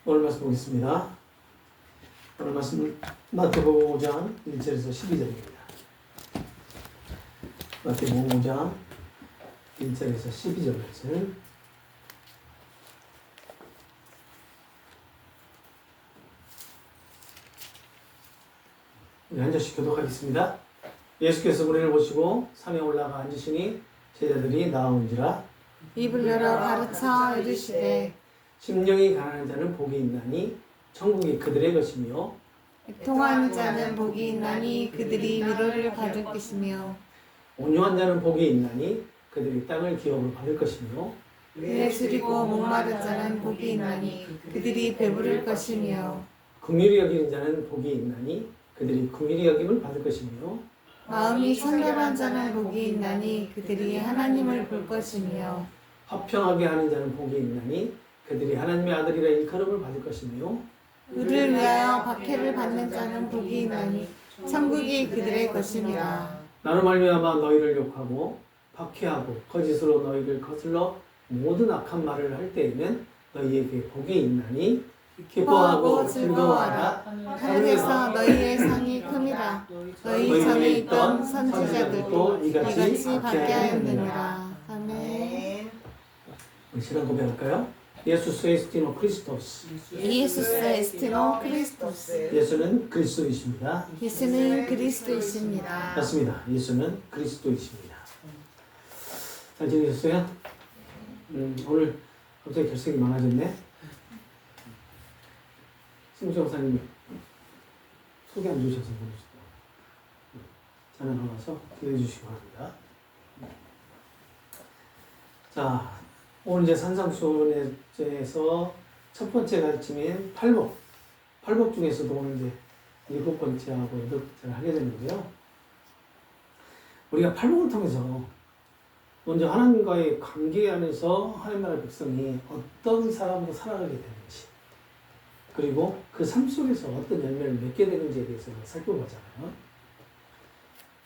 오늘 말씀 보겠습니다. 오늘 말씀은 마태복음 5장 1절에서 12절입니다. 마태복음 5장 1절에서 12절 말씀. 한 절씩 교독하겠습니다. 예수께서 우리를 보시고 산에 올라가 앉으시니 제자들이 나오는지라 입을 열어 가르쳐 이르시되 심령이 가난한 자는 복이 있나니 천국이 그들의 것이며 통하는 자는 복이 있나니 그들이 위로를 받을 것이며 온유한 자는 복이 있나니 그들이 땅을 기업으로 받을 것이며 예술이고 목마른 자는 복이 있나니 그들이 배부를 것이며 긍휼히 여기는 자는 복이 있나니 그들이 긍휼히 여김을 받을 것이며 마음이 청결한 자는 복이 있나니 그들이 하나님을 볼 것이며 화평하게 하는 자는 복이 있나니 그들이 하나님의 아들이라 일컬음을 받을 것이며 의를 위하여 박해를 받는 자는 복이 있나니 천국이 그들의 것이니라. 나로 말미암아 너희를 욕하고 박해하고 거짓으로 너희를 거슬러 모든 악한 말을 할 때에는 너희에게 복이 있나니 기뻐하고 즐거워하라. 하늘에서 너희의 상이 큼이라. 너희 전에 있던 선지자들도 이같이 박해하였느니라. 아멘. 우리 신앙 고백할까요? 예수스 에스티노 크리스토스. 예수스 에스티노 크리스토스. 예수는 그리스도이십니다. 예수는 그리스도이십니다. 맞습니다. 예수는 그리스도이십니다. 잘 지내셨어요? 오늘 갑자기 결석이 많아졌네. 승주 목사님 소개 안 주셔서 모르시다. 전화 나와서 기도해 주시기 바랍니다. 자, 오늘 이제 산상수훈에서 첫 번째 가르침인 팔복. 팔복 중에서도 오늘 이제 7번째하고 8번째를 하게 되는데요. 우리가 팔복을 통해서 먼저 하나님과의 관계 안에서 하나님 나라 백성이 어떤 사람으로 살아가게 되는지, 그리고 그 삶 속에서 어떤 열매를 맺게 되는지에 대해서 살펴보잖아요.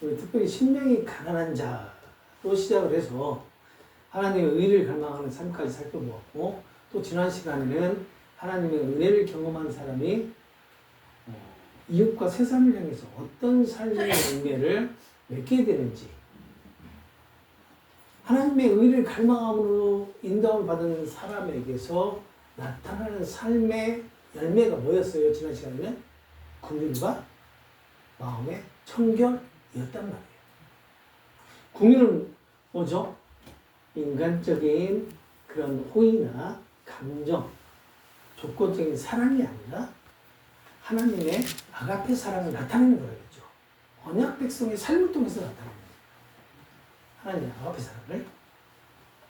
우리 특별히 심령이 가난한 자로 시작을 해서 하나님의 의를 갈망하는 삶까지 살펴보았고, 또 지난 시간에는 하나님의 은혜를 경험한 사람이 이웃과 세상을 향해서 어떤 삶의 열매를 맺게 되는지, 하나님의 의를 갈망함으로 인도함을 받은 사람에게서 나타나는 삶의 열매가 뭐였어요? 지난 시간에는 긍휼과 마음의 청결이었단 말이에요. 긍휼은 뭐죠? 인간적인 그런 호의나 감정, 조건적인 사랑이 아니라 하나님의 아가페 사랑을 나타내는 거라겠죠. 언약 백성의 삶을 통해서 나타내는 거예요. 하나님의 아가페 사랑을.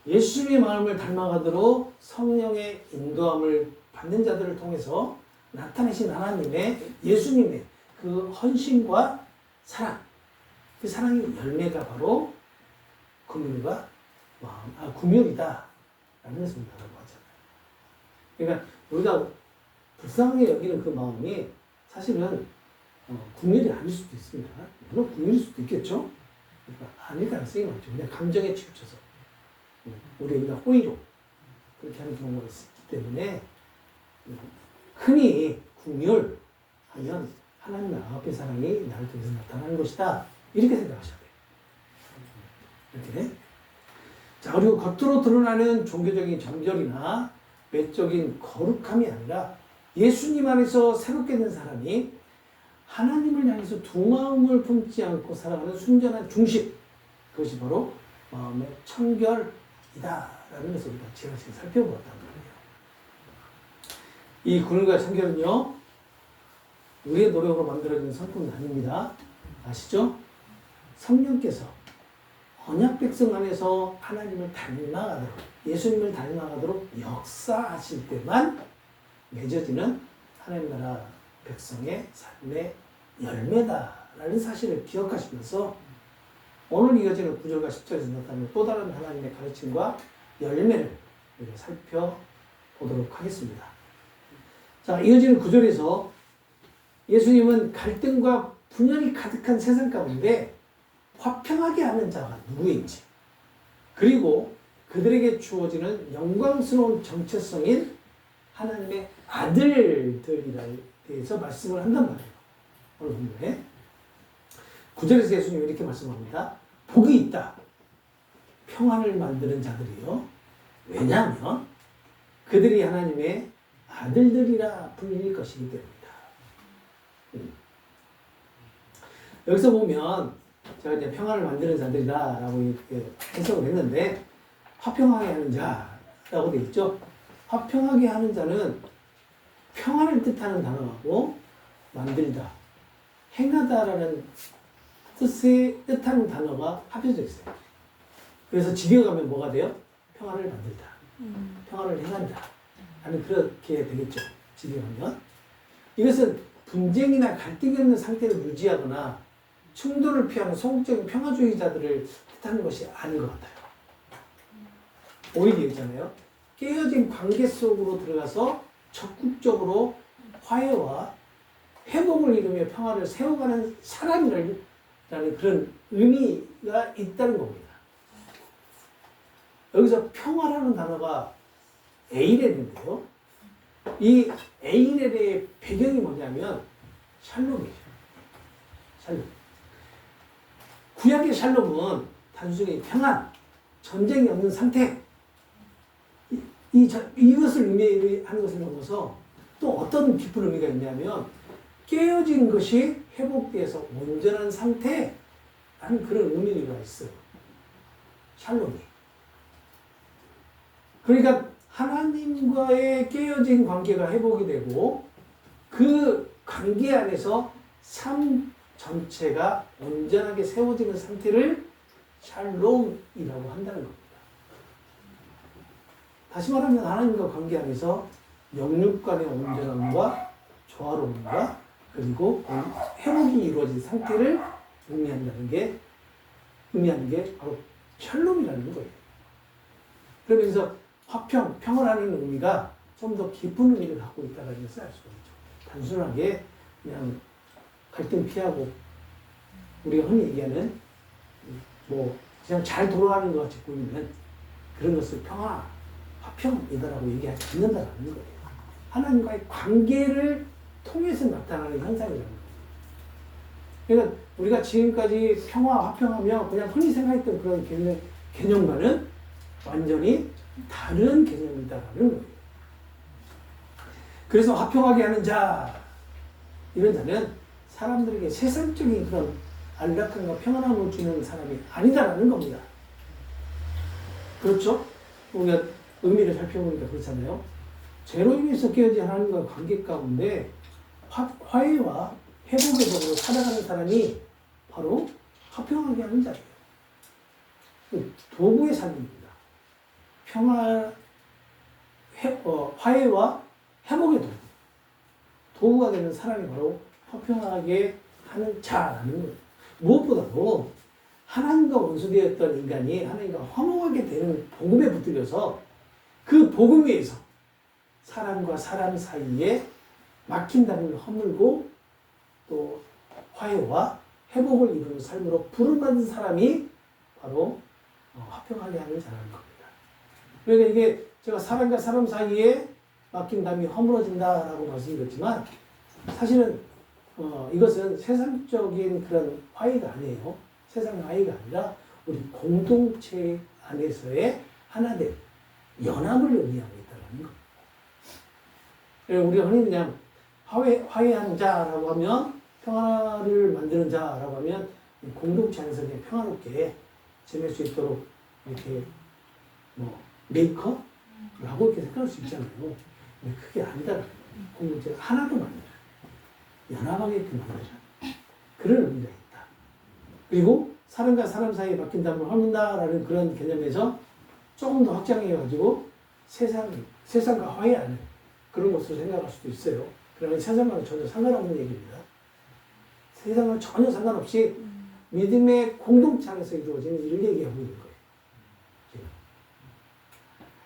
예수님의 마음을 닮아가도록 성령의 인도함을 받는 자들을 통해서 나타내신 하나님의, 예수님의 그 헌신과 사랑, 그 사랑의 열매가 바로 긍휼과 마음, 긍휼이다 라는 것을 말하고 하잖아요. 그러니까 우리가 불쌍하게 여기는 그 마음이 사실은 긍휼이 아닐 수도 있습니다. 물론 긍휼일 수도 있겠죠. 그러니까 아닐 가능성이 많죠. 그냥 감정에 치우쳐서 우리가 그냥 호의로 그렇게 하는 경우가 있기 때문에 흔히 긍휼 하면 하나님의 아가페 사랑이 나를 통해서 나타나는 것이다, 이렇게 생각하셔야 돼요. 이렇게. 자, 그리고 겉으로 드러나는 종교적인 정결이나 외적인 거룩함이 아니라 예수님 안에서 새롭게 된 사람이 하나님을 향해서 두 마음을 품지 않고 살아가는 순전한 중심, 그것이 바로 마음의 청결이다 라는 것을 우리가 지난 시간에 살펴보았단 말이에요. 이 긍휼과 청결은요, 우리의 노력으로 만들어진 성품은 아닙니다. 아시죠? 성령께서 언약 백성 안에서 하나님을 닮아가도록, 예수님을 닮아가도록 역사하실 때만 맺어지는 하나님 나라 백성의 삶의 열매다라는 사실을 기억하시면서 오늘 이어지는 9절과 10절에서 나타나는 또 다른 하나님의 가르침과 열매를 우리가 살펴보도록 하겠습니다. 자, 이어지는 9절에서 예수님은 갈등과 분열이 가득한 세상 가운데 화평하게 하는 자가 누구인지, 그리고 그들에게 주어지는 영광스러운 정체성인 하나님의 아들들이라에 대해서 말씀을 한단 말이에요. 오늘 본문에 9절에서 예수님이 이렇게 말씀합니다. 복이 있다. 평안을 만드는 자들이요. 왜냐하면 그들이 하나님의 아들들이라 불릴 것이기 때문이다. 여기서 보면 제가 이제 평안을 만드는 자들이다라고 이렇게 해석을 했는데 화평하게 하는 자라고 되어 있죠. 화평하게 하는 자는 평안을 뜻하는 단어하고 만들다, 행하다라는 뜻하는 단어가 합쳐져 있어요. 그래서 직역하면 뭐가 돼요? 평안을 만들다, 평안을 행한다 라는 그렇게 되겠죠. 직역하면. 이것은 분쟁이나 갈등이 없는 상태를 유지하거나 충돌을 피하는 소극적인 평화주의자들을 뜻하는 것이 아닌 것 같아요. 오히려 있잖아요. 깨어진 관계 속으로 들어가서 적극적으로 화해와 회복을 이루며 평화를 세워가는 사람이라는 그런 의미가 있다는 겁니다. 여기서 평화라는 단어가 에이렐인데요. 이 에이렐의 배경이 뭐냐면 샬롬이에요. 샬롬. 구약의 샬롬은 단순히 평안, 전쟁이 없는 상태, 이것을 의미하는 것을 넘어서 또 어떤 깊은 의미가 있냐면 깨어진 것이 회복돼서 온전한 상태라는 그런 의미가 있어요. 샬롬이. 그러니까 하나님과의 깨어진 관계가 회복이 되고 그 관계 안에서 삶 전체가 온전하게 세워지는 상태를 샬롬이라고 한다는 겁니다. 다시 말하면 하나님과 관계 안에서 영육 간의 온전함과 조화로움과 그리고 회복이 이루어진 상태를 의미하는 게 바로 샬롬이라는 거예요. 그러면서 화평, 평안하는 의미가 좀 더 깊은 의미를 갖고 있다는 것을 알 수가 있죠. 단순하게 그냥 갈등 피하고 우리가 흔히 얘기하는 그냥 잘 돌아가는 것 같이 보이는 그런 것을 화평이다라고 얘기하지 않는다라는 거예요. 하나님과의 관계를 통해서 나타나는 현상이라는 거예요. 그러니까 우리가 지금까지 평화, 화평하며 그냥 흔히 생각했던 그런 개념과는 완전히 다른 개념이다라는 거예요. 그래서 화평하게 하는 자, 이런 자는 사람들에게 세상적인 그런 안락함과 평안함을 주는 사람이 아니다라는 겁니다. 그렇죠? 우리가 의미를 살펴보니까 그렇잖아요. 죄로 인해서 깨어진 하나님과 관계 가운데 화해와 회복의 법으로 살아가는 사람이 바로 화평하게 하는 자예요. 도구의 삶입니다. 화해와 회복의 도구. 도구가 되는 사람이 바로 화평하게 하는 자라는 거예요. 무엇보다도 하나님과 원수되었던 인간이 하나님과 화목하게 되는 복음에 붙들려서 그 복음 위에서 사람과 사람 사이에 막힌 담을 허물고 또 화해와 회복을 이루는 삶으로 부름받은 사람이 바로 화평하게 하는 자라는 겁니다. 그러니까 이게 제가 사람과 사람 사이에 막힌 담이 허물어진다라고 말씀드렸지만 사실은 이것은 세상적인 그런 화해가 아니에요. 세상 화해가 아니라 우리 공동체 안에서의 하나된 연합을 의미하고 있다는 거. 우리가 흔히 그냥 화해하는 자라고 하면 평화를 만드는 자라고 하면 공동체 안에서 그냥 평화롭게 지낼 수 있도록 이렇게 메이커라고 이렇게 생각할 수 있잖아요. 근데 그게 아니다. 공동체가 하나도 만들어. 연합하게끔 만들어. 그런 의미가 있다. 그리고 사람과 사람 사이에 막힌 담을 허문다라는 그런 개념에서 조금 더 확장해가지고 세상과 화해하는 그런 것으로 생각할 수도 있어요. 그러면 세상과는 전혀 상관없는 얘기입니다. 세상과 전혀 상관없이 믿음의 공동체 안에서 이루어지는 일을 얘기하고 있는 거예요.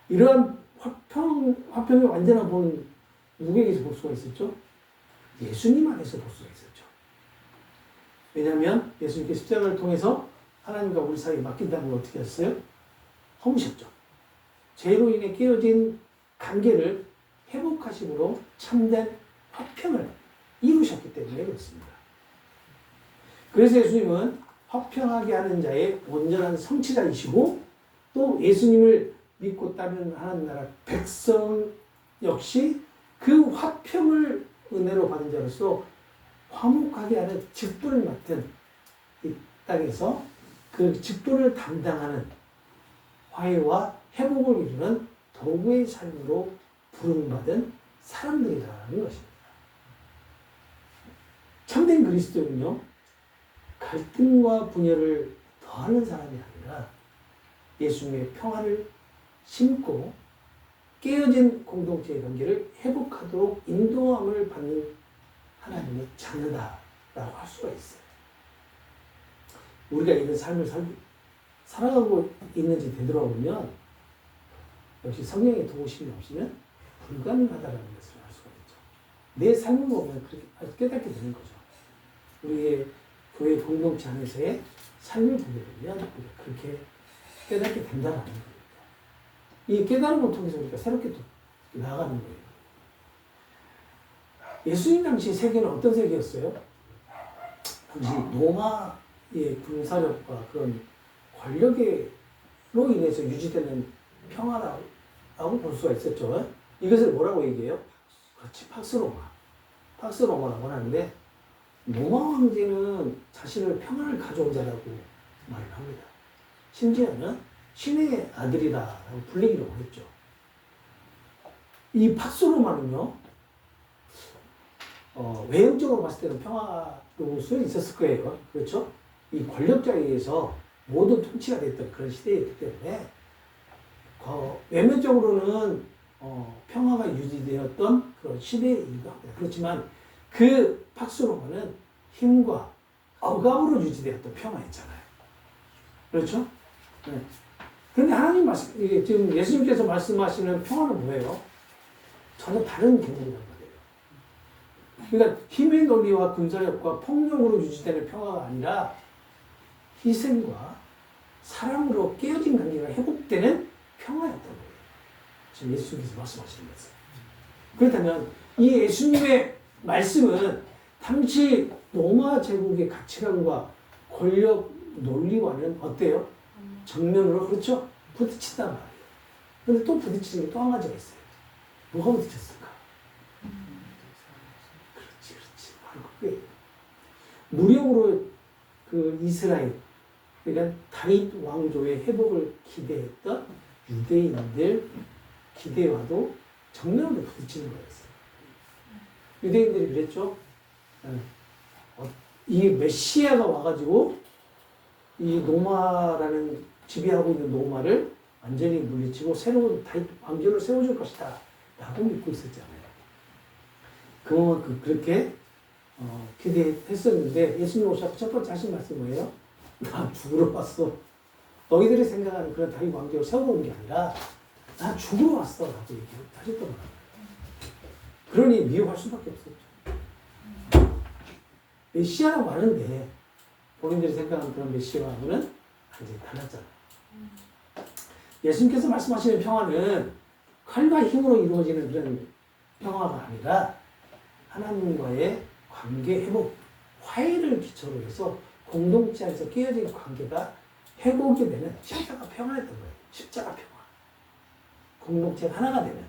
이러한 화평의 완전한 본 누구에게서 볼 수가 있었죠? 예수님 안에서 볼 수가 있었죠. 왜냐하면 예수님께 십자가를 통해서 하나님과 우리 사이에 막힌 담을 어떻게 하셨어요? 허무셨죠. 죄로 인해 깨어진 관계를 회복하심으로 참된 화평을 이루셨기 때문에 그렇습니다. 그래서 예수님은 화평하게 하는 자의 온전한 성취자이시고 또 예수님을 믿고 따르는 하나님 나라 백성 역시 그 화평을 은혜로 받은 자로서 화목하게 하는 직분을 맡은 이 땅에서 그 직분을 담당하는 화해와 회복을 이루는 도구의 삶으로 부름받은 사람들이라는 것입니다. 참된 그리스도는요, 갈등과 분열을 더하는 사람이 아니라 예수님의 평화를 심고 깨어진 공동체의 관계를 회복하도록 인도함을 받는 하나님의 자녀다라고 할 수가 있어요. 우리가 이런 삶을 살아가고 있는지 되돌아보면 역시 성령의 도우심이 없이는 불가능하다는 것을 알 수가 있죠. 내 삶을 보면 그렇게 깨닫게 되는 거죠. 우리의 교회 공동체 안에서의 삶을 보게 되면 우리가 그렇게 깨닫게 된다는 겁니다. 이 깨달음을 통해서 우리가 새롭게 또 나아가는 거예요. 예수님 당시 세계는 어떤 세계였어요? 당시 로마의 군사력과 그런 권력으로 인해서 유지되는 평화라고 볼 수가 있었죠. 이것을 뭐라고 얘기해요? 그렇지, 팍스로마. 팍스로마라고 하는데 로마 황제는 자신을 평화를 가져온 자라고 말을 합니다. 심지어는 신의 아들이라고 불리기도 했죠. 이 팍스로마는요, 외형적으로 봤을 때는 평화로울 수 있었을 거예요. 그렇죠? 이 권력자에 의해서 모든 통치가 됐던 그런 시대였기 때문에 외면적으로는 평화가 유지되었던 그런 시대이기도 합니다. 그렇지만 그 팍스로마는 힘과 억압으로 유지되었던 평화였잖아요. 그렇죠? 네. 그런데 하나님 지금 예수님께서 말씀하시는 평화는 뭐예요? 전혀 다른 개념이란 말이에요. 그러니까 힘의 논리와 군사력과 폭력으로 유지되는 평화가 아니라 희생과 사랑으로 깨어진 관계가 회복되는 평화였던 거예요. 지금 예수님께서 말씀하시는 것은. 그렇다면 이 예수님의 말씀은 당시 로마 제국의 가치관과 권력 논리와는 어때요? 정면으로, 그렇죠? 부딪힌단 말이에요. 그런데 또 부딪히는 게 또 한 가지가 있어요. 뭐가 부딪혔을까? 그렇지. 바로 그게 무력으로 그 이스라엘, 그러니까 다윗 왕조의 회복을 기대했던 유대인들 기대와도 정면으로 부딪히는 거였어요. 유대인들이 그랬죠. 이 메시아가 와가지고 이 노마라는 지배하고 있는 노마를 완전히 물리치고 새로운 다윗 왕조를 세워줄 것이다 라고 믿고 있었잖아요. 그렇게 기대했었는데 예수님 오셔서 첫 번째 하신 말씀이 뭐예요? 나 죽으러 왔어. 너희들이 생각하는 그런 다윗 왕조를 세우러 온 게 아니라 나 죽으러 왔어 라고 얘기하셨던 거예요. 그러니 미혹할 수밖에 없었죠. 메시아라고 하는데 본인들이 생각하는 그런 메시아하고는 완전히 달랐잖아요. 예수님께서 말씀하시는 평화는 칼과 힘으로 이루어지는 그런 평화가 아니라 하나님과의 관계 회복, 화해를 기초로 해서 공동체 안에서 깨어진 관계가 회복이 되는 십자가 평화였던 거예요. 십자가 평화. 공동체가 하나가 되는.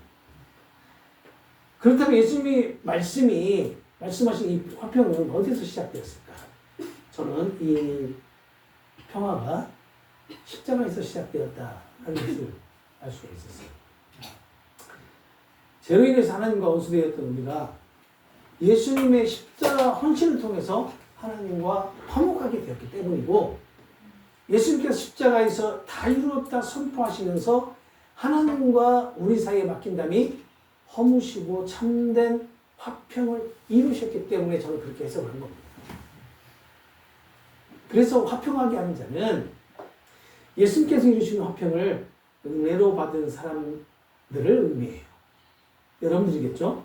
그렇다면 예수님이 말씀하신 이 화평은 어디서 시작되었을까? 저는 이 평화가 십자가에서 시작되었다는 것을 알 수가 있었어요. 죄로 인해서 하나님과 원수되었던 우리가 예수님의 십자가 헌신을 통해서 하나님과 화목하게 되었기 때문이고, 예수님께서 십자가에서 다 이루었다 선포하시면서 하나님과 우리 사이에 막힌 담이 허무시고 참된 화평을 이루셨기 때문에 저는 그렇게 해석을 한 겁니다. 그래서 화평하게 하는 자는 예수님께서 이루시는 화평을 은혜로 받은 사람들을 의미해요. 여러분들이겠죠?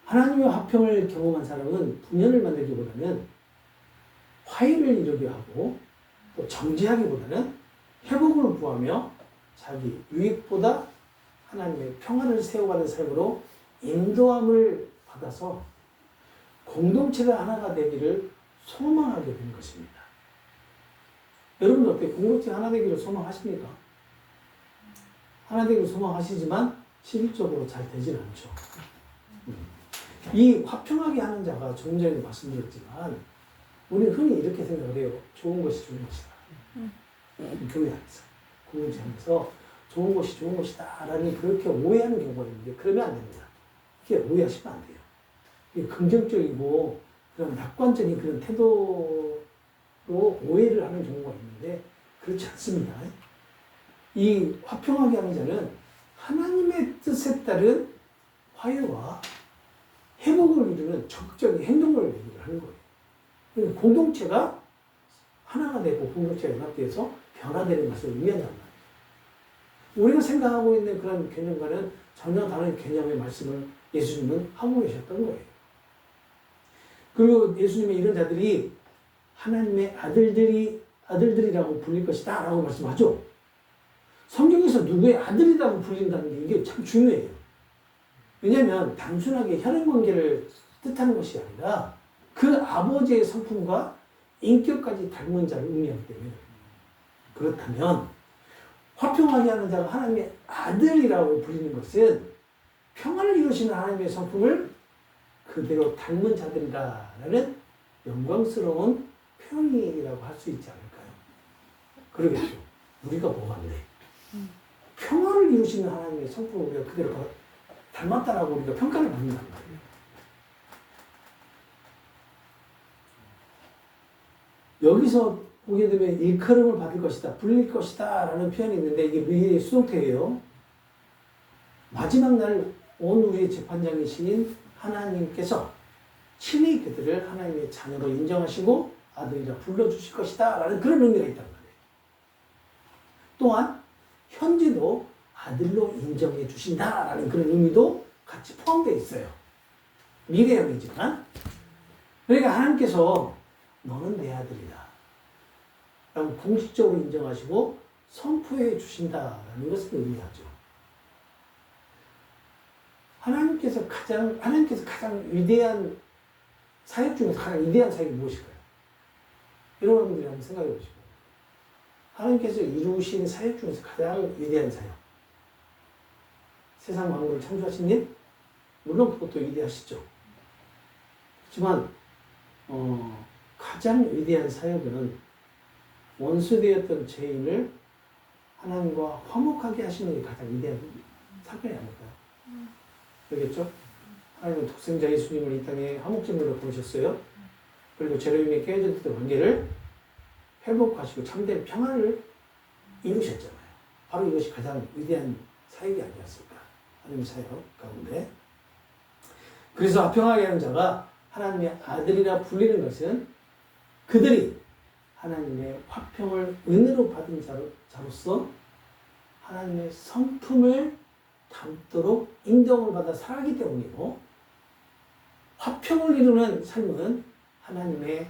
하나님의 화평을 경험한 사람은 분열을 만들기보다는 화해를 이루게 하고 또 정죄하기보다는 회복을 구하며 자기 유익보다 하나님의 평화를 세워가는 삶으로 인도함을 받아서 공동체가 하나가 되기를 소망하게 된 것입니다. 여러분도 어때요? 공동체 하나 되기를 소망하십니까? 하나 되기를 소망하시지만 실질적으로 잘 되진 않죠. 이 화평하게 하는 자가 조금 전에 말씀드렸지만 우리는 흔히 이렇게 생각을 해요. 좋은 것이 좋은 것이다. 교회 안에서, 공동체 안에서 좋은 것이 좋은 것이다 라는 그렇게 오해하는 경우가 있는데 그러면 안 됩니다. 이게 오해하시면 안 돼요. 이게 긍정적이고 그런 낙관적인 그런 태도로 오해를 하는 경우가 있는데 그렇지 않습니다. 이 화평하게 하는 자는 하나님의 뜻에 따른 화해와 회복을 이루는 적극적인 행동을 얘기를 하는 거예요. 그러니까 공동체가 하나가 되고 공동체가 연합돼서 변화되는 것을 의미한단 말이에요. 우리가 생각하고 있는 그런 개념과는 전혀 다른 개념의 말씀을 예수님은 하고 계셨던 거예요. 그리고 예수님의 이런 자들이 하나님의 아들들이라고 불릴 것이다 라고 말씀하죠. 성경에서 누구의 아들이라고 불린다는 게 이게 참 중요해요. 왜냐하면 단순하게 혈연관계를 뜻하는 것이 아니라 그 아버지의 성품과 인격까지 닮은 자를 의미하기 때문에 그렇다면 화평하게 하는 자가 하나님의 아들이라고 불리는 것은 평안을 이루시는 하나님의 성품을 그대로 닮은 자들이라는 영광스러운 표현이라고 할 수 있지 않을까요? 그러겠죠. 우리가 뭐가인데 평안을 이루시는 하나님의 성품을 우리가 그대로 닮았다라고 우리가 평가를 받는단 말이에요. 여기서 보게 되면 일컬음을 받을 것이다, 불릴 것이다 라는 표현이 있는데 이게 미래의 수동태예요. 마지막 날 온 우리의 재판장이신 하나님께서 친히 그들을 하나님의 자녀로 인정하시고 아들이라 불러주실 것이다 라는 그런 의미가 있단 말이에요. 또한 현재도 아들로 인정해 주신다 라는 그런 의미도 같이 포함되어 있어요. 미래형이지만 그러니까 하나님께서 너는 내 아들이다 라고 공식적으로 인정하시고 선포해 주신다라는 것을 의미하죠. 하나님께서 가장 위대한 사역 중에서 가장 위대한 사역이 무엇일까요? 여러분들이 한번 생각해 보시고 하나님께서 이루신 사역 중에서 가장 위대한 사역 세상 만물을 창조하신 일 물론 그것도 위대하시죠. 그렇지만 가장 위대한 사역은 원수되었던 죄인을 하나님과 화목하게 하시는 게 가장 위대한 사건이 아닐까요? 그렇겠죠? 하나님은 독생자 예수님을 이 땅에 화목제물로 보내셨어요. 그리고 죄로 인해 깨어졌던 관계를 회복하시고 참된 평안을 이루셨잖아요. 바로 이것이 가장 위대한 사역이 아니었을까? 하나님의 사역 가운데. 그래서 화평하게 하는 자가 하나님의 아들이라 불리는 것은 그들이 하나님의 화평을 은혜로 받은 자로서 하나님의 성품을 담도록 인정을 받아 살아가기 때문이고 화평을 이루는 삶은 하나님의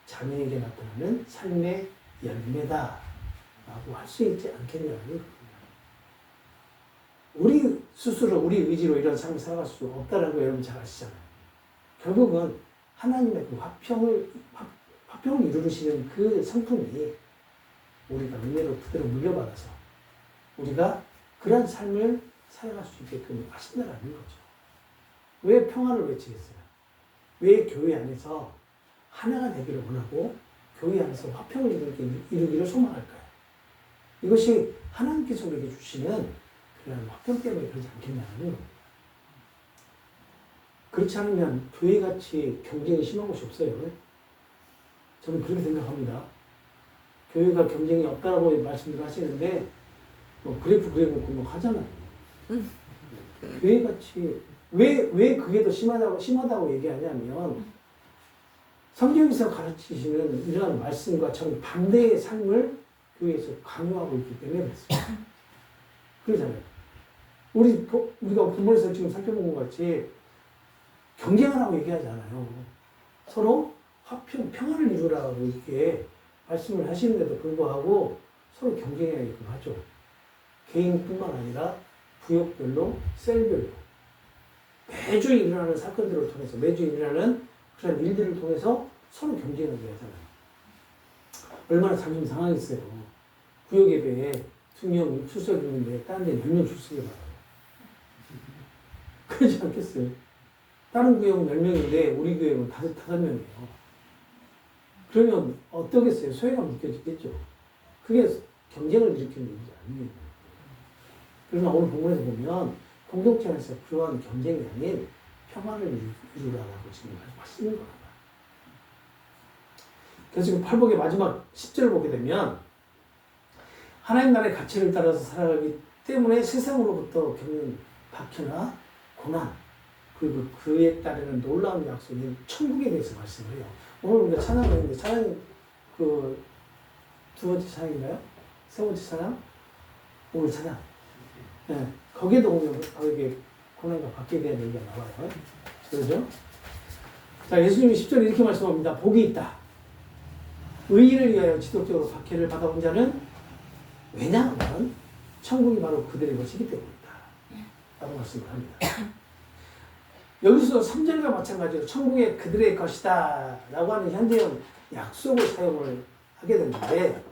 자녀에게 나타나는 삶의 열매다 라고 할 수 있지 않겠냐는 겁니다. 우리 스스로 우리 의지로 이런 삶을 살아갈 수 없다는 거 여러분 잘 아시잖아요. 결국은 하나님의 그 화평을 이루시는 그 성품이 우리가 은혜로 그대로 물려받아서 우리가 그런 삶을 살아갈 수 있게끔 하신다라는 거죠. 왜 평화를 외치겠어요? 왜 교회 안에서 하나가 되기를 원하고 교회 안에서 화평을 이루기를 소망할까요? 이것이 하나님께서 우리에게 주시는 그런 화평 때문에 그러지 않겠냐는 겁니다. 그렇지 않으면 교회같이 경쟁이 심한 곳이 없어요. 저는 그렇게 생각합니다. 교회가 경쟁이 없다라고 말씀을 하시는데 그래프 그려놓고 뭐 하잖아요. 교회같이 왜 그게 더 심하다고 얘기하냐면 성경에서 가르치시는 이러한 말씀과 정반대의 삶을 교회에서 강요하고 있기 때문에 그렇습니다. 그러잖아요. 우리가 본문에서 지금 살펴본 것 같이 경쟁하라고 얘기하지 않아요. 서로 평안을 이루라고 이렇게 말씀을 하시는데도 불구하고 서로 경쟁하게끔 하죠. 개인뿐만 아니라 구역별로, 셀별로 매주 일어나는 사건들을 통해서, 매주 일어나는 그런 일들을 통해서 서로 경쟁을 하잖아요. 얼마나 자존심 상하겠어요. 구역 예배에 2명 출석이 있는데 다른 데는 10명 출석이 많아요. 그러지 않겠어요? 다른 구역은 10명인데 우리 구역은 5명이에요. 그러면 어떠겠어요? 소외감 느껴지겠죠? 그게 경쟁을 일으키는 일이 아니에요. 그러나 오늘 본문에서 보면 공동체 안에서 그러한 경쟁이 아닌 평화를 이루라라고 지금 말씀하시는 거예요. 그래서 지금 팔복의 마지막 10절을 보게 되면 하나님 나라의 가치를 따라서 살아가기 때문에 세상으로부터 겪는 박해나 고난 그리고 그에 따르는 놀라운 약속인 천국에 대해서 말씀을 해요. 오늘 우리가 찬양을 했는데 찬양 그 두 번째 찬양인가요? 세 번째 찬양? 오늘 찬양. 네, 거기에도 보면 이게 고난과 박해에 대한 얘기가 나와요. 그렇죠? 자, 예수님이 10절에 이렇게 말씀합니다. 복이 있다. 의인을 위하여 지속적으로 박해를 받아온 자는 왜냐하면 천국이 바로 그들의 것이기 때문이다. 라고 말씀을 합니다. 여기서 3절과 마찬가지로 천국이 그들의 것이다. 라고 하는 현대형 약속을 사용을 하게 되는데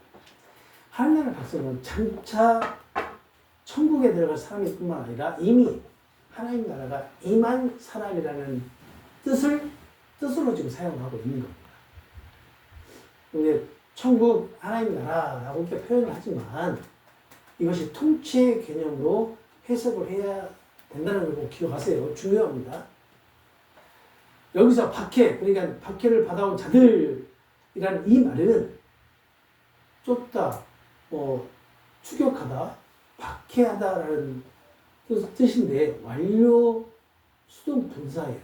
하나님 나라 백성은 장차 천국에 들어갈 사람일 뿐만 아니라 이미 하나님 나라가 임한 사람이라는 뜻으로 지금 사용하고 있는 겁니다. 근데 천국 하나님 나라라고 이렇게 표현을 하지만 이것이 통치의 개념으로 해석을 해야 된다는 걸 꼭 기억하세요. 중요합니다. 여기서 박해, 그러니까 박해를 받아온 자들이라는 이 말은 쫓다, 추격하다, 박해하다라는 뜻인데 완료 수동 분사예요.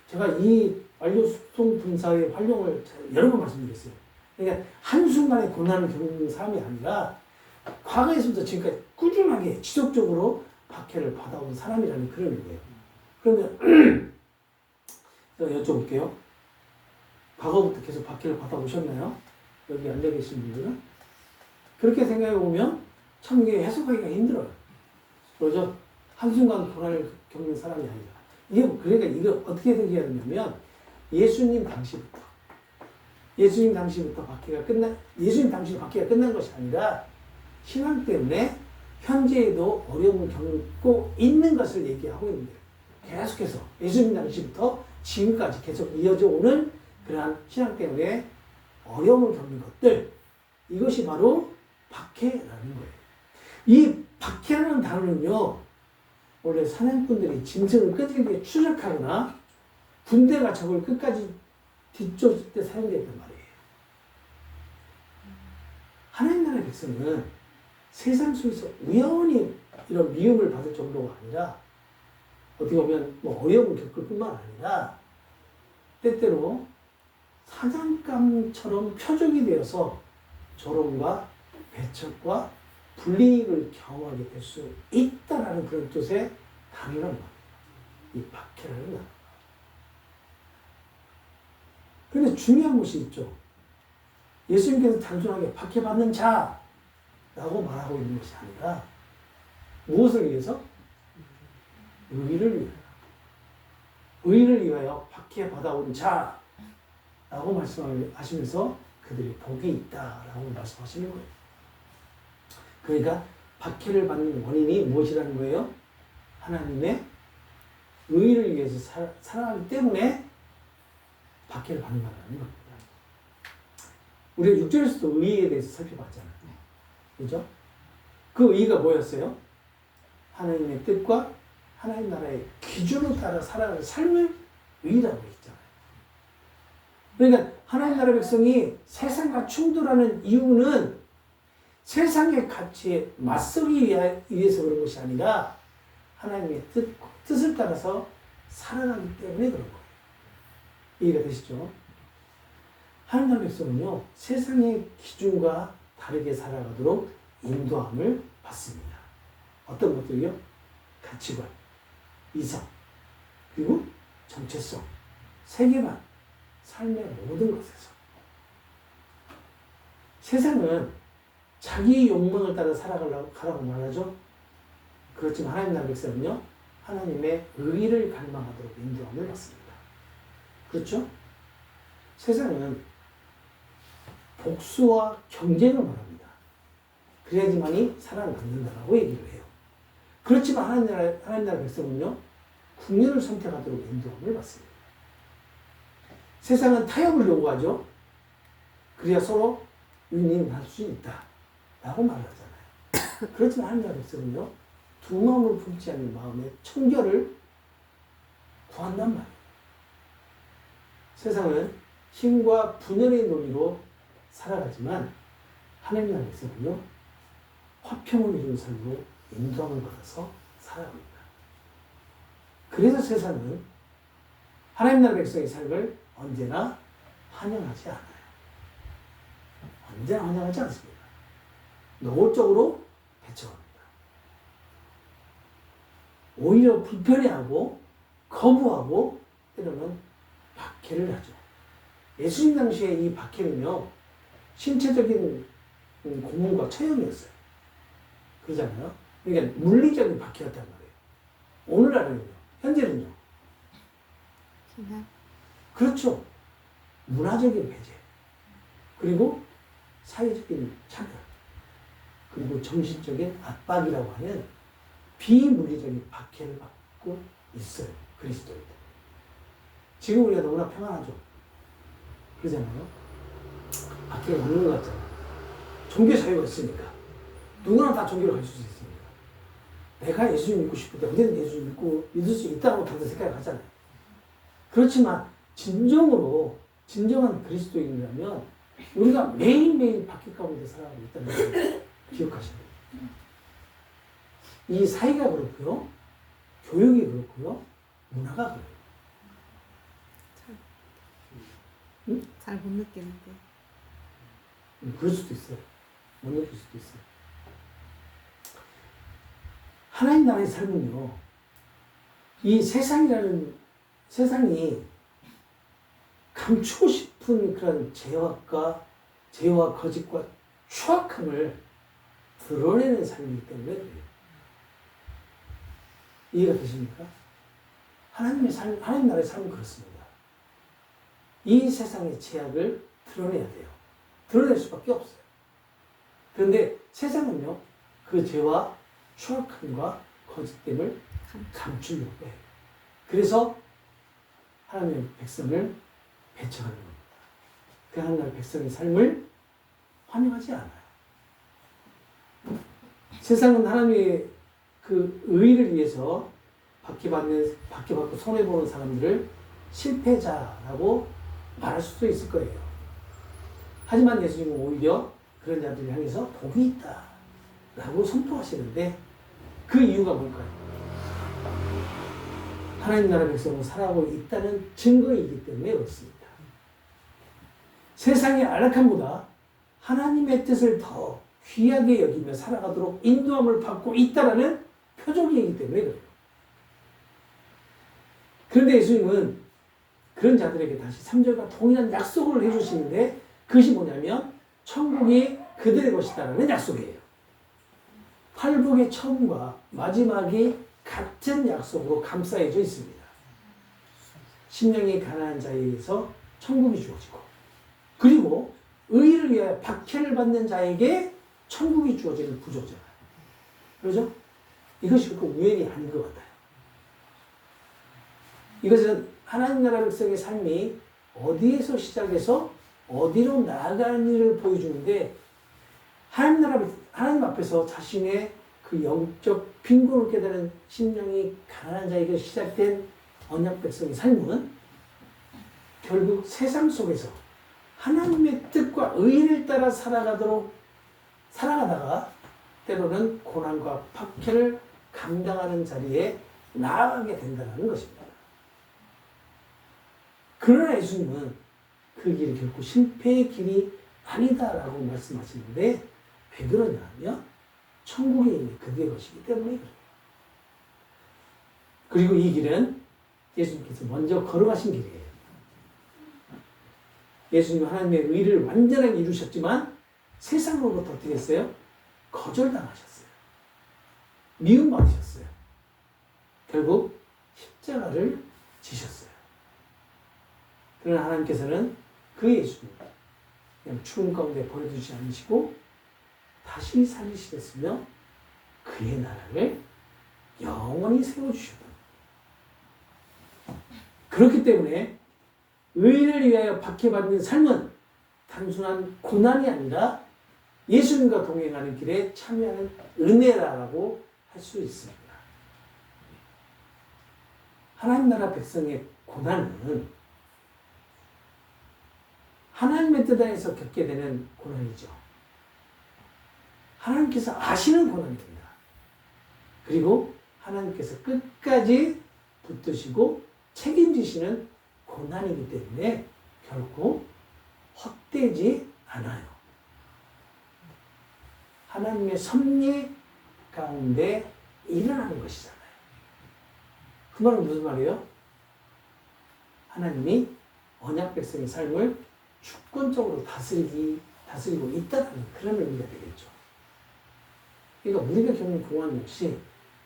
제가 이 완료 수동 분사의 활용을 여러 번 말씀드렸어요. 그러니까 한순간에 고난을 겪는 사람이 아니라 과거에서부터 지금까지 꾸준하게 지속적으로 박해를 받아온 사람이라는 그런 의미예요. 그러면 제가 여쭤볼게요. 과거부터 계속 박해를 받아오셨나요? 여기 앉아 계신 분들은? 그렇게 생각해 보면 참 이게 해석하기가 힘들어요. 그러죠? 한순간 고난을 겪는 사람이 아니라. 이게 그러니까 이거 어떻게 해석해야 되냐면 예수님 당시부터 예수님 당시로 박해가 끝난 것이 아니라 신앙 때문에 현재에도 어려움을 겪고 있는 것을 얘기하고 있는 거예요. 계속해서 예수님 당시부터 지금까지 계속 이어져 오는 그러한 신앙 때문에 어려움을 겪는 것들, 이것이 바로 박해라는 거예요. 이 박해라는 단어는요, 원래 사냥꾼들이 짐승을 끈질기게 추적하거나 군대가 적을 끝까지 뒤쫓을 때 사용됐단 말이에요. 하나님 나라의 백성은 세상 속에서 우연히 이런 미움을 받을 정도가 아니라 어떻게 보면 어려움을 겪을 뿐만 아니라 때때로 사냥감처럼 표적이 되어서 조롱과 배척과 불이익을 경험하게 될 수 있다라는 그런 뜻의 단어란 말이에요. 이 박해라는 단어. 그런데 중요한 것이 있죠. 예수님께서 단순하게 박해받는 자라고 말하고 있는 것이 아니라 무엇을 위해서? 의를 위하여. 의를 위하여 박해받아온 자라고 말씀하시면서 그들이 복이 있다라고 말씀하시는 거예요. 그러니까 박해를 받는 원인이 무엇이라는 거예요? 하나님의 의를 위해서 살아가기 때문에 박해를 받는 거라는 겁니다. 우리가 6절에서도 의에 대해서 살펴봤잖아요. 그죠? 그 의가 뭐였어요? 하나님의 뜻과 하나님 나라의 기준을 따라 살아가는 삶을 의라고 했잖아요. 그러니까 하나님 나라 백성이 세상과 충돌하는 이유는 세상의 가치에 맞서기 위해서 그런 것이 아니라 하나님의 뜻을 따라서 살아가기 때문에 그런 거예요. 이해가 되시죠? 하나님 나라 백성은요, 세상의 기준과 다르게 살아가도록 인도함을 받습니다. 어떤 것들이요? 가치관, 이성, 그리고 정체성, 세계관, 삶의 모든 것에서. 세상은 자기 욕망을 따라 살아가라고 말하죠. 그렇지만 하나님 나라 백성은요, 하나님의 의를 갈망하도록 인도함을 받습니다. 그렇죠? 세상은 복수와 경쟁을 말합니다. 그래야지만이 살아남는다라고 얘기를 해요. 그렇지만 하나님 나라 백성은요, 국면을 선택하도록 인도함을 받습니다. 세상은 타협을 요구하죠. 그래야 서로 윈윈할 수 있다 라고 말하잖아요. 그렇지만 하나님 나라 백성은요, 두 마음을 품지 않는 마음의 청결을 구한단 말이에요. 세상은 힘과 분열의 논리로 살아가지만 하나님 나라 백성은요, 화평을 이루는 삶으로 인도함을 받아서 살아갑니다. 그래서 세상은 하나님 나라 백성의 삶을 언제나 환영하지 않아요. 언제나 환영하지 않습니다. 노골적으로 배척합니다. 오히려 불편해하고 거부하고 때로는 박해를 하죠. 예수님 당시에 이 박해는요, 신체적인 고문과 처형이었어요. 그러잖아요. 그러니까 물리적인 박해였단 말이에요. 오늘날은요, 현재는요. 그렇죠. 문화적인 배제, 그리고 사회적인 차별, 그리고 정신적인 압박이라고 하는 비물리적인 박해를 받고 있어요. 그리스도인들. 지금 우리가 너무나 평안하죠. 그러잖아요. 박해를 받는 것 같잖아요. 종교 자유가 있으니까. 누구나 다 종교를 가질 수 있습니다. 내가 예수님 믿고 싶을 때 언제든 예수님 믿을 수 있다고 다들 생각을 하잖아요. 그렇지만 진정한 그리스도인이라면 우리가 매일매일 박해 가운데 살아가고 있다는 걸 기억하셔야 돼요. 이 사회가 그렇고요, 교육이 그렇고요, 문화가 그래요. 잘 못 느끼는데. 그럴 수도 있어요. 못 느낄 수도 있어요. 하나님 나라의 삶은요, 이 세상이 감추고 싶은 그런 죄와 거짓과 추악함을 드러내는 삶이기 때문에 그래요. 이해가 되십니까? 하나님 나라의 삶은 그렇습니다. 이 세상의 죄악을 드러내야 돼요. 드러낼 수밖에 없어요. 그런데 세상은요, 그 죄와 추악함과 거짓됨을 감추려고 해요. 그래서 하나님의 백성을 배척하는 겁니다. 그 하나님의 백성의 삶을 환영하지 않아요. 세상은 하나님의 그 의를 위해서 박해받고 손해보는 사람들을 실패자라고 말할 수도 있을 거예요. 하지만 예수님은 오히려 그런 자들을 향해서 복이 있다 라고 선포하시는데 그 이유가 뭘까요? 하나님 나라 백성은 살아가고 있다는 증거이기 때문에 그렇습니다. 세상의 안락함보다 하나님의 뜻을 더 귀하게 여기며 살아가도록 인도함을 받고 있다는 표적이기 때문에 그래요. 그런데 예수님은 그런 자들에게 다시 3절과 동일한 약속을 해주시는데 그것이 뭐냐면 천국이 그들의 것이다라는 약속이에요. 팔복의 처음과 마지막이 같은 약속으로 감싸여져 있습니다. 심령이 가난한 자에게서 천국이 주어지고, 그리고 의를 위하여 박해를 받는 자에게 천국이 주어지는 구조잖아요. 그렇죠? 이것이 그렇게 우연이 아닌 것 같아요. 이것은 하나님 나라 백성의 삶이 어디에서 시작해서 어디로 나아가는지를 보여주는데, 하나님 앞에서 자신의 그 영적 빈곤을 깨달은 심령이 가난한 자에게 시작된 언약 백성의 삶은 결국 세상 속에서 하나님의 뜻과 의를 따라 살아가다가 때로는 고난과 박해를 감당하는 자리에 나아가게 된다는 것입니다. 그러나 예수님은 그 길이 결코 실패의 길이 아니다라고 말씀하시는데 왜 그러냐 하면 천국이 이미 그들의 것이기 때문에 그래요. 그리고 이 길은 예수님께서 먼저 걸어가신 길이에요. 예수님은 하나님의 의를 완전하게 이루셨지만 세상으로부터 어떻게 했어요? 거절당하셨어요. 미움받으셨어요. 결국 십자가를 지셨어요. 그러나 하나님께서는 그 예수님 그냥 죽음 가운데 보내두지 않으시고 다시 살리시겠으며 그의 나라를 영원히 세워주셨다. 그렇기 때문에 의를 위하여 박해받는 삶은 단순한 고난이 아니라 예수님과 동행하는 길에 참여하는 은혜라고 할 수 있습니다. 하나님 나라 백성의 고난은 하나님의 뜻 안에서 겪게 되는 고난이죠. 하나님께서 아시는 고난입니다. 그리고 하나님께서 끝까지 붙드시고 책임지시는 고난이기 때문에 결코 헛되지 않아요. 하나님의 섭리 가운데 일어나는 것이잖아요. 그 말은 무슨 말이에요? 하나님이 언약 백성의 삶을 주권적으로 다스리고 있다는 그런 의미가 되겠죠. 그러니까 우리가 겪는 고난 역시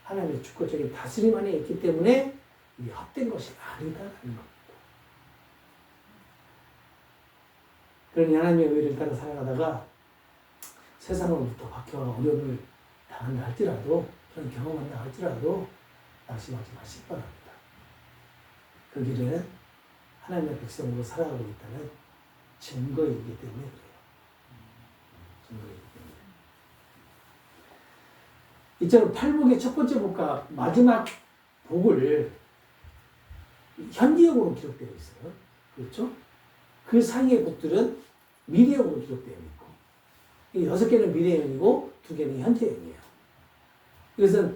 하나님의 주권적인 다스림 안에 있기 때문에 이게 헛된 것이 아니다라는 겁니다. 그러니 하나님의 의를 따라 살아가다가 세상으로부터 박해와 어려움을 당한다 할지라도 그런 경험한다 할지라도 낙심하지 마시기 바랍니다. 그 길은 하나님의 백성으로 살아가고 있다는 증거이기 때문에 그래요. 증거이기 때문에. 이처럼 팔복의 첫 번째 복과 마지막 복을 현지역으로 기록되어 있어요. 그렇죠? 그 사이의 복들은 미래역으로 기록되어 있고, 이 6개는 미래역이고 2개는 현재역이에요. 그래서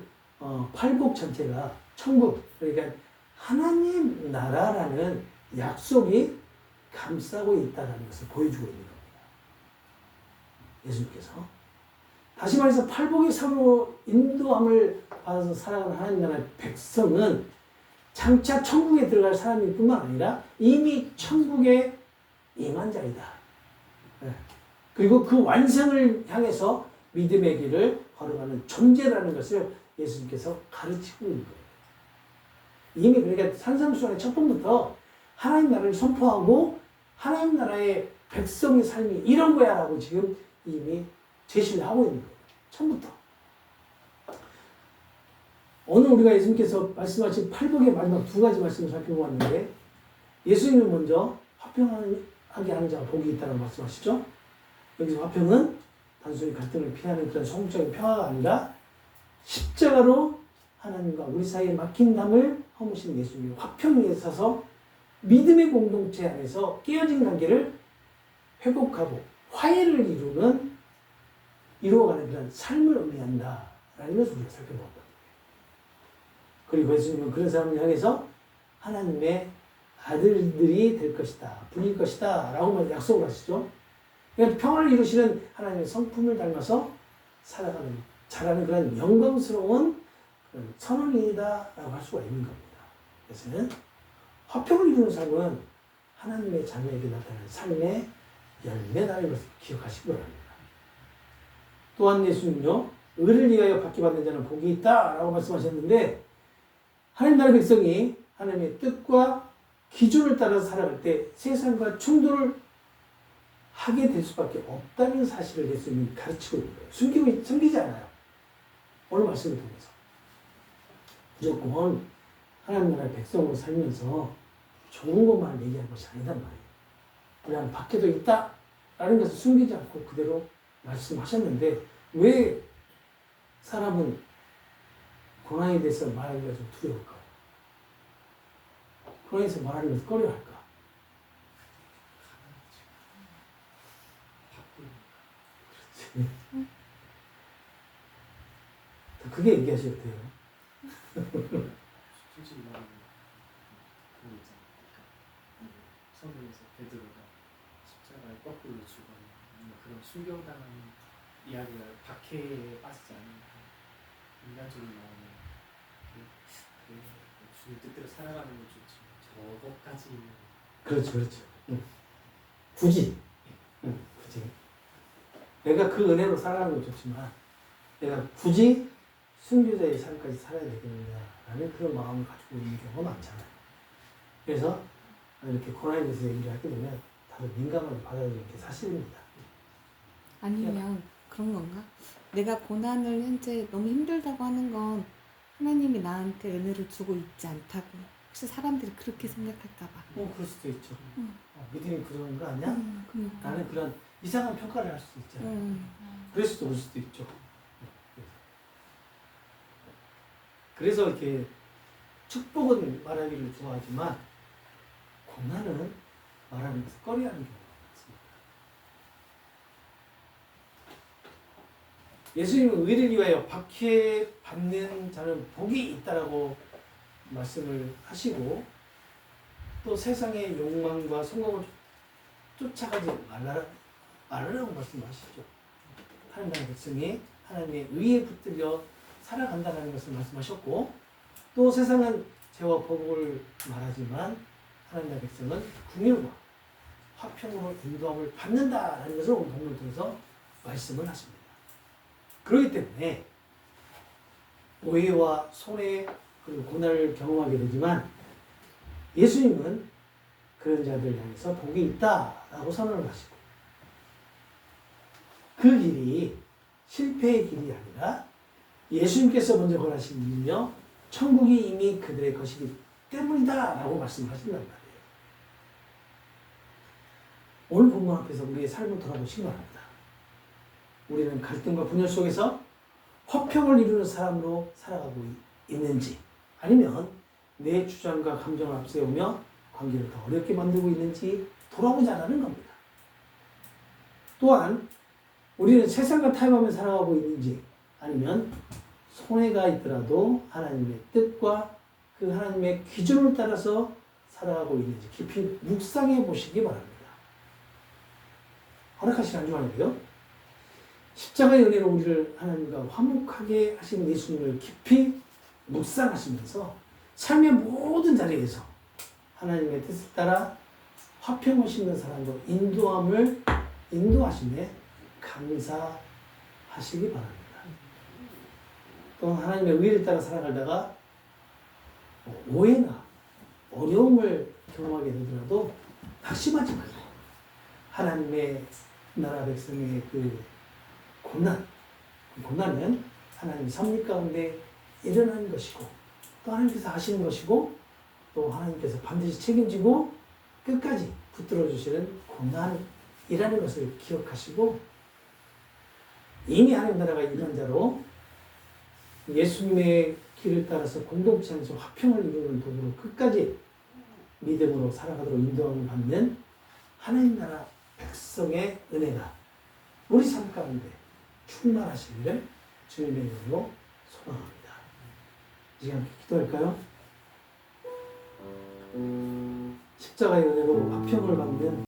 팔복 전체가 천국, 그러니까 하나님 나라라는 약속이 감싸고 있다는 것을 보여주고 있는 겁니다. 예수님께서. 다시 말해서 팔복의 삶으로 인도함을 받아서 살아가는 하나님 나라의 백성은 장차 천국에 들어갈 사람일 뿐만 아니라 이미 천국에 임한 자이다. 그리고 그 완성을 향해서 믿음의 길을 걸어가는 존재라는 것을 예수님께서 가르치고 있는 거예요. 이미 그러니까 산상수훈의 첫 번부터 하나님 나라를 선포하고 하나님 나라의 백성의 삶이 이런 거야 라고 지금 이미 제시를 하고 있는 거예요. 처음부터. 오늘 우리가 예수님께서 말씀하신 팔복의 마지막 2가지 말씀을 살펴보았는데 예수님은 먼저 화평하게 하는 자가 복이 있다고 말씀하시죠. 여기서 화평은 단순히 갈등을 피하는 그런 성적인 평화가 아니라 십자가로 하나님과 우리 사이에 막힌 담을 허무신 예수님이 화평 위에 서서 믿음의 공동체 안에서 깨어진 관계를 회복하고 화해를 이루어가는 그런 삶을 의미한다라는 것을 우리가 살펴보았다. 그리고 예수님은 그런 사람을 향해서 하나님의 아들들이 될 것이다, 부릴 것이다 라고 약속을 하시죠. 그러니까 평화를 이루시는 하나님의 성품을 닮아서 자라는 그런 영광스러운 그런 선언이다 라고 할 수가 있는 겁니다. 그래서 화평을 이루는 삶은 하나님의 자녀에게 나타나는 삶의 열매다라는 것을 기억하시기 바랍니다. 또한 예수님은요, 의를 위하여 받는 자는 복이 있다 라고 말씀하셨는데 하나님 나라의 백성이 하나님의 뜻과 기준을 따라서 살아갈 때 세상과 충돌을 하게 될 수밖에 없다는 사실을 예수님이 가르치고 있는 거예요. 숨기지 않아요. 오늘 말씀을 통해서. 무조건 하나님 나라의 백성으로 살면서 좋은 것만 얘기하는 것이 아니단 말이에요. 우리는 밖에도 있다 라는 것을 숨기지 않고 그대로 말씀하셨는데 왜 사람은 고난에 대해서 말하기가 좀 두려울까? 고난에 대해서 말하는 것을 꺼려할까? 그렇지. 더 크게 얘기하셔도 돼요. 솔직히 말하면 그거 있잖아. 성경에서 베드로가 십자가에 거꾸로 죽어요. 그런 순교당하는 이야기가 박해에 빠지지 않으니까 인간적으로 나오면 주님 뜻대로 살아가는 건 좋지 저것까지 그렇죠. 응. 굳이 내가 그 은혜로 살아가는 건 좋지만 내가 굳이 순교자의 삶까지 살아야 되겠느냐라는 그런 마음을 가지고 있는 경우가 많잖아요. 그래서 이렇게 고난에 대해서 얘기를 하게 되면 다들 민감하게 받아들이는 게 사실입니다. 아니면 그런 건가? 내가 고난을 현재 너무 힘들다고 하는 건 하나님이 나한테 은혜를 주고 있지 않다고. 혹시 사람들이 그렇게 생각할까 봐. 그럴 수도 있죠. 응. 믿음이 그런 거 아니야? 그러니까. 나는 그런 이상한 평가를 할 수도 있잖아요. 응. 그럴 수도 있죠. 그래서 이렇게 축복은 말하기를 좋아하지만 고난은 말하면서 꺼려하는 경우가 많습니다. 예수님은 의를 위하여 박해받는 자는 복이 있다라고 말씀을 하시고 또 세상의 욕망과 성공을 쫓아가지 말라라고 말씀하시죠. 하나님의 백성이 하나님의 의에 붙들려 살아간다는 것을 말씀하셨고 또 세상은 죄와 복을 말하지만 하나님의 백성은 긍휼과 화평으로 인도함을 받는다라는 것을 오늘 본문을 통해서 말씀을 하십니다. 그렇기 때문에 오해와 손해 그리고 고난을 경험하게 되지만 예수님은 그런 자들 향해서 복이 있다라고 선언을 하시고 그 길이 실패의 길이 아니라 예수님께서 먼저 권하신 길이며 천국이 이미 그들의 것이기 때문이다라고 말씀하신단 말이에요. 오늘 본문 앞에서 우리의 삶을 돌아보시기 바랍니다. 우리는 갈등과 분열 속에서 화평을 이루는 사람으로 살아가고 있는지 아니면 내 주장과 감정을 앞세우며 관계를 더 어렵게 만들고 있는지 돌아보자라는 겁니다. 또한 우리는 세상과 타협하며 살아가고 있는지 아니면 손해가 있더라도 하나님의 뜻과 그 하나님의 기준을 따라서 살아가고 있는지 깊이 묵상해 보시기 바랍니다. 허락하신 한 주간이고요. 십자가의 은혜로 우리를 하나님과 화목하게 하신 예수님을 깊이 묵상하시면서 삶의 모든 자리에서 하나님의 뜻을 따라 화평을 심는 사람으로 인도하심에 감사하시기 바랍니다. 또 하나님의 의를 따라 살아가다가 오해나 어려움을 경험하게 되더라도 낙심하지 말고 하나님의 나라 백성의 그 고난은 하나님의 섭리 가운데 일어나는 것이고 또 하나님께서 하시는 것이고 또 하나님께서 반드시 책임지고 끝까지 붙들어 주시는 고난이라는 것을 기억하시고 이미 하나님 나라가 임한 자로 예수님의 길을 따라서 공동체 안에서 화평을 이루는 도구로 끝까지 믿음으로 살아가도록 인도함을 받는 하나님 나라 백성의 은혜가 우리 삶 가운데 충만하시기를 주님의 이름으로 소망합니다. 이 시간 기도할까요? 십자가의 은혜로 화평을 받는